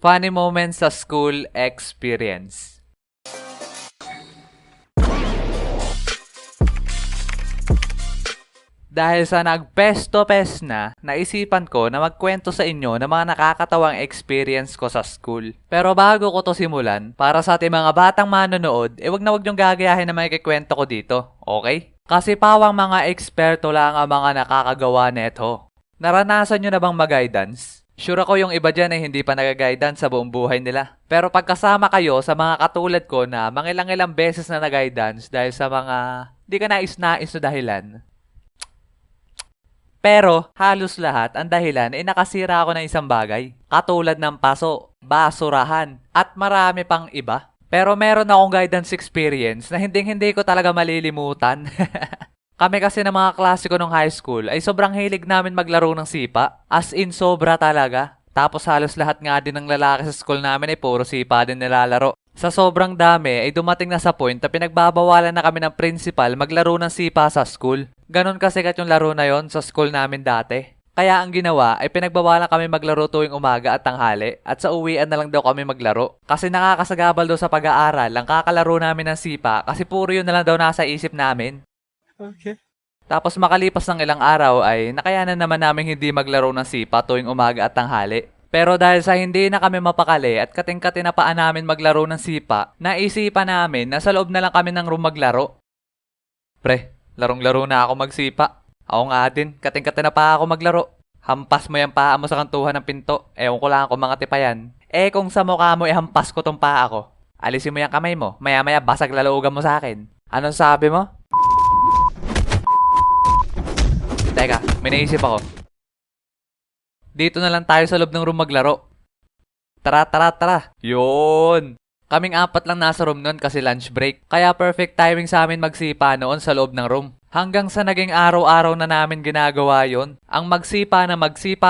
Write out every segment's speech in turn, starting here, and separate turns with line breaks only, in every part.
Funny moments sa school experience. Dahil sa nagpesto-pes na, naisipan ko na magkwento sa inyo ng mga nakakatawang experience ko sa school. Pero bago ko to simulan, para sa ating mga batang manonood, wag na wag niyong gagayahin na may kikwento ko dito, okay? Kasi pawang mga eksperto lang ang mga nakakagawa neto. Naranasan nyo na bang mag-guidance? Sure ako yung iba dyan ay hindi pa nag-guidance sa buong buhay nila. Pero pagkasama kayo sa mga katulad ko na mangilang-ilang beses na nag-guidance dahil sa mga di ka nais-nais na dahilan. Pero halos lahat ang dahilan ay nakasira ako ng isang bagay. Katulad ng paso, basurahan, at marami pang iba. Pero meron akong guidance experience na hindi ko talaga malilimutan. Kami kasi ng mga klase ko nung high school ay sobrang hilig namin maglaro ng sipa. As in sobra talaga. Tapos halos lahat nga din ng lalaki sa school namin ay puro sipa din nilalaro. Sa sobrang dami ay dumating na sa point na pinagbabawalan na kami ng principal maglaro ng sipa sa school. Ganon kasikat yung laro na yon sa school namin dati. Kaya ang ginawa ay pinagbawalan kami maglaro tuwing umaga at tanghali at sa uwian na lang daw kami maglaro. Kasi nakakasagabal daw sa pag-aaral ang kakalaro namin ng sipa kasi puro yun na lang daw nasa isip namin.
Okay.
Tapos makalipas ng ilang araw ay nakayanan naman namin hindi maglaro ng sipa tuwing umaga at tanghali. Pero dahil sa hindi na kami mapakali at kating-katinapaan namin maglaro ng sipa, naisipan namin na sa loob na lang kami ng room maglaro. Pre, larong-laro na ako magsipa. Ako nga din, kating-katinapa ako maglaro. Hampas mo yung paa mo sa kantuhan ng pinto. Ewan ko lang kung mga tipa yan. Kung sa mukha mo hampas ko tong paa ko. Alisin mo yung kamay mo, maya-maya basag laloogan mo sa akin. Anong sabi mo? Teka, may naisip ako. Dito na lang tayo sa loob ng room maglaro. Tara. Yun! Kaming apat lang nasa room noon kasi lunch break. Kaya perfect timing sa amin magsipa noon sa loob ng room. Hanggang sa naging araw-araw na namin ginagawa yon, ang magsipa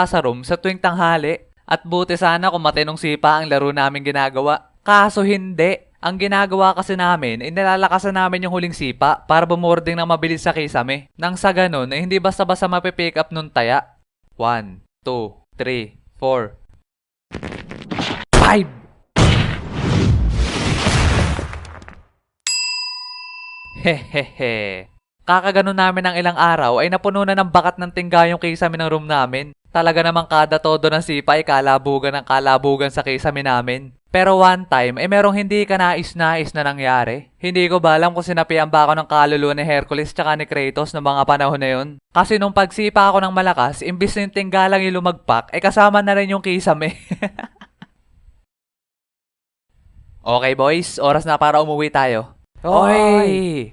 sa room sa tuwing tanghali. At buti sana kung matinong sipa ang laro namin ginagawa. Kaso hindi. Ang ginagawa kasi namin, nilalakasan namin yung huling sipa para bumording ng mabilis sa kisame. Nang sa ganun, hindi basta-basta mapipick up nun taya. 1, 2, 3, 4, 5! Hehehe. Kakaganon namin ng ilang araw ay napuno na ng bakat ng tingga yung kisame ng room namin. Talaga namang kada todo ng sipa ay kalabugan sa kisame namin. Pero one time, merong hindi ka nais-nais na nangyari. Hindi ko ba alam kung sinapian ba ako ng kaluluwa ni Hercules tsaka ni Kratos ng mga panahon na yun. Kasi nung pagsipa ako ng malakas, imbis na yung tingga lang yung lumagpak, kasama na rin yung kisame. Okay boys, oras na para umuwi tayo. Oy!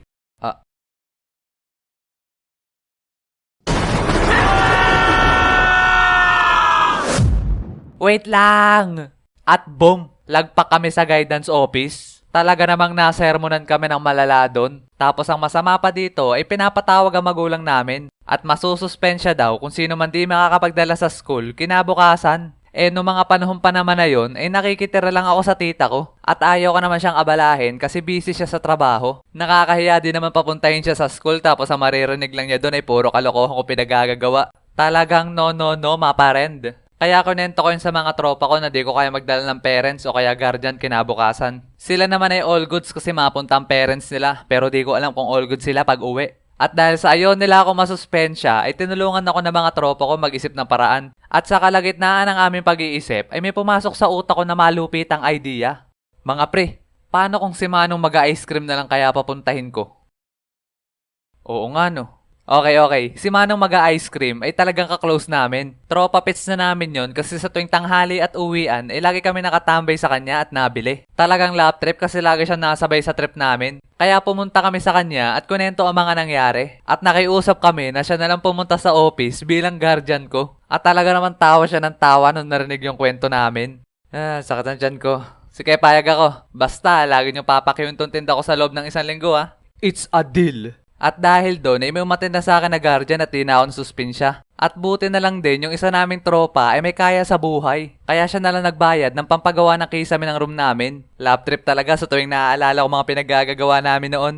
Wait lang! At boom! Lagpak kami sa guidance office. Talaga namang nasermonan kami ng malala doon. Tapos ang masama pa dito ay pinapatawag ang magulang namin. At masususpensya daw kung sino man di makakapagdala sa school kinabukasan. Noong mga panahon pa naman na yun, nakikitira lang ako sa tita ko. At ayaw ko naman siyang abalahin kasi busy siya sa trabaho. Nakakahiya din naman papuntahin siya sa school tapos ang maririnig lang niya doon ay puro kalokohan ko pinagagagawa. Talagang no, maparend. Kaya kunento ko yun sa mga tropa ko na di ko kaya magdala ng parents o kaya guardian kinabukasan. Sila naman ay all goods kasi mapunta ang parents nila pero di ko alam kung all goods sila pag uwi. At dahil sa ayaw nila ako masuspensya ay tinulungan ako ng mga tropa ko mag-isip ng paraan. At sa kalagitnaan ng aming pag-iisip ay may pumasok sa utak ko na malupit ang idea. Mga pre, paano kung si Manong mag-ice cream na lang kaya papuntahin ko? Oo nga no. Okay. Si Manong mag-ice cream ay talagang ka-close namin. Tropa pits na namin yon kasi sa tuwing tanghali at uwian ay lagi kami nakatambay sa kanya at nabili. Talagang lap trip kasi lagi siya nasabay sa trip namin. Kaya pumunta kami sa kanya at kunento ang mga nangyari. At nakiusap kami na siya na lang pumunta sa office bilang guardian ko. At talaga naman tawa siya ng tawa nung narinig yung kwento namin. Sakit ang tiyan ko. Sige, payag ako. Basta, lagi nyo papakiuntong tinda ko sa loob ng 1 linggo It's a deal. At dahil doon ay may umattend na sa akin na guardian at di na ako nasuspensya. At buti na lang din yung isa naming tropa ay may kaya sa buhay. Kaya siya na lang nagbayad ng pampagawa ng kisame ng room namin. Lap trip talaga sa tuwing naaalala ko mga pinagagagawa namin noon.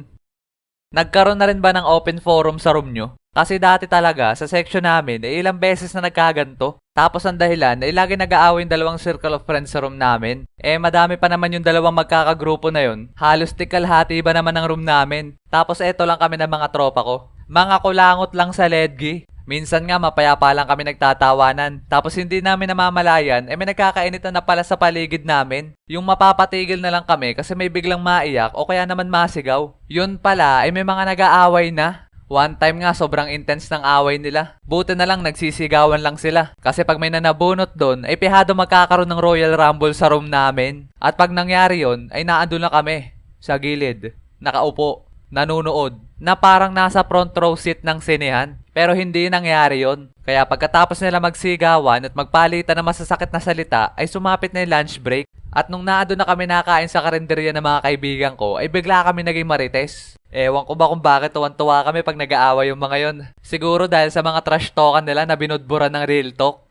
Nagkaroon na rin ba ng open forum sa room nyo? Kasi dati talaga, sa section namin, ilang beses na nagkaganto. Tapos ang dahilan, lagi nag-aaway yung dalawang circle of friends sa room namin. Madami pa naman yung dalawang magkakagrupo na yun. Halos tikalhati ba naman ang room namin. Tapos eto lang kami ng mga tropa ko. Mga kulangot lang sa ledgi. Minsan nga mapayapa lang kami nagtatawanan. Tapos hindi namin namamalayan, may nagkakainitan na pala sa paligid namin. Yung mapapatigil na lang kami kasi may biglang maiyak o kaya naman masigaw. Yun pala, may mga nag-aaway na. One time nga sobrang intense ng away nila. Buti na lang nagsisigawan lang sila. Kasi pag may nanabunot doon, pihado magkakaroon ng Royal Rumble sa room namin. At pag nangyari yon, naandun na kami. Sa gilid. Nakaupo. Nanunood. Na parang nasa front row seat ng sinehan. Pero hindi nangyari yon. Kaya pagkatapos nila magsigawan at magpalitan ng masasakit na salita, ay sumapit na yung lunch break. At nung naandun na kami nakain sa karinderya ng mga kaibigan ko, bigla kami naging marites. Ewan ko ba kung bakit tuwan-tuwa kami pag nag-aaway yung mga yon. Siguro dahil sa mga trash talkan nila na binudburan ng real talk.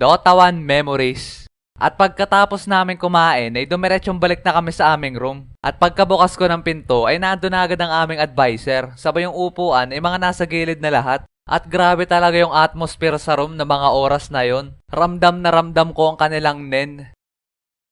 Dota 1 memories. At pagkatapos namin kumain, dumiretsong balik na kami sa aming room. At pagkabukas ko ng pinto, nandun na agad ang aming advisor. Sabay yung upuan, mga nasa gilid na lahat. At grabe talaga yung atmosphere sa room na mga oras na yon. Ramdam na ramdam ko ang kanilang nen.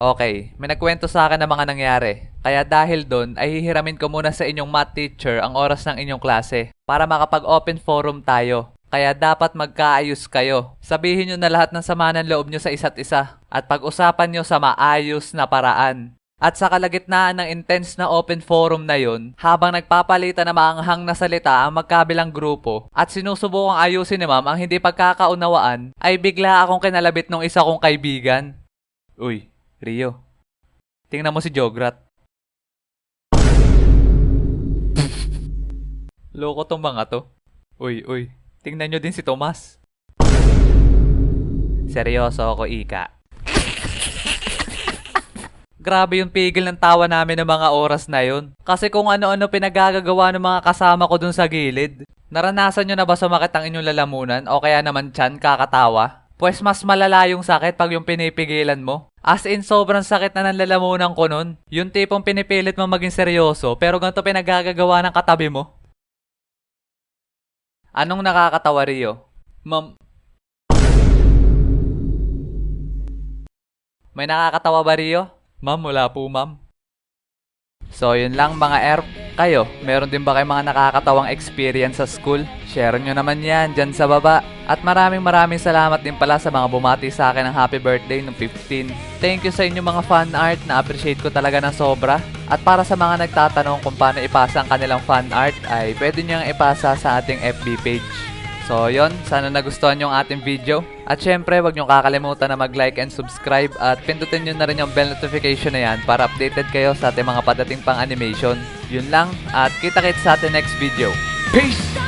Okay, may nagkwento sa akin ng mga nangyari. Kaya dahil doon, hihiramin ko muna sa inyong math teacher ang oras ng inyong klase para makapag-open forum tayo. Kaya dapat magkaayos kayo. Sabihin nyo na lahat ng sama ng loob nyo sa isa't isa at pag-usapan nyo sa maayos na paraan. At sa kalagitnaan ng intense na open forum na yun, habang nagpapalitan ng maanghang na salita ang magkabilang grupo at sinusubukang ayusin ni ma'am ang hindi pagkakaunawaan, ay bigla akong kinalabit ng isa kong kaibigan. Uy, Rio, tingnan mo si Jograt. Loko tong mga to. Uy, tingnan nyo din si Tomas. Seryoso ako, Ika. Grabe yung pigil ng tawa namin ng mga oras na yun. Kasi kung ano-ano pinagagagawa ng mga kasama ko dun sa gilid. Naranasan nyo na ba sumakit ang inyong lalamunan o kaya naman tiyan kakatawa? Pues mas malala yung sakit pag yung pinipigilan mo. As in, sobrang sakit na ng lalamunan ko nun. Yung tipong pinipilit mo maging seryoso pero ganito pinagagagawa ng katabi mo. Anong nakakatawa, Rio? Ma'am... May nakakatawa ba, Rio? Ma'am, wala po, ma'am. So, yun lang mga erp. Kayo, meron din ba kayo mga nakakatawang experience sa school? Share nyo naman yan dyan sa baba. At maraming salamat din pala sa mga bumati sa akin ng happy birthday ng 15. Thank you sa inyo mga fan art, na-appreciate ko talaga ng sobra. At para sa mga nagtatanong kung paano ipasa ang kanilang fan art, ay pwede nyo yung ipasa sa ating FB page. So yon, sana nagustuhan yung ating video. At syempre, wag nyo kakalimutan na mag-like and subscribe at pindutin nyo na rin yung bell notification na yan para updated kayo sa ating mga padating pang animation. Yun lang, at kita-kits sa ating next video. Peace!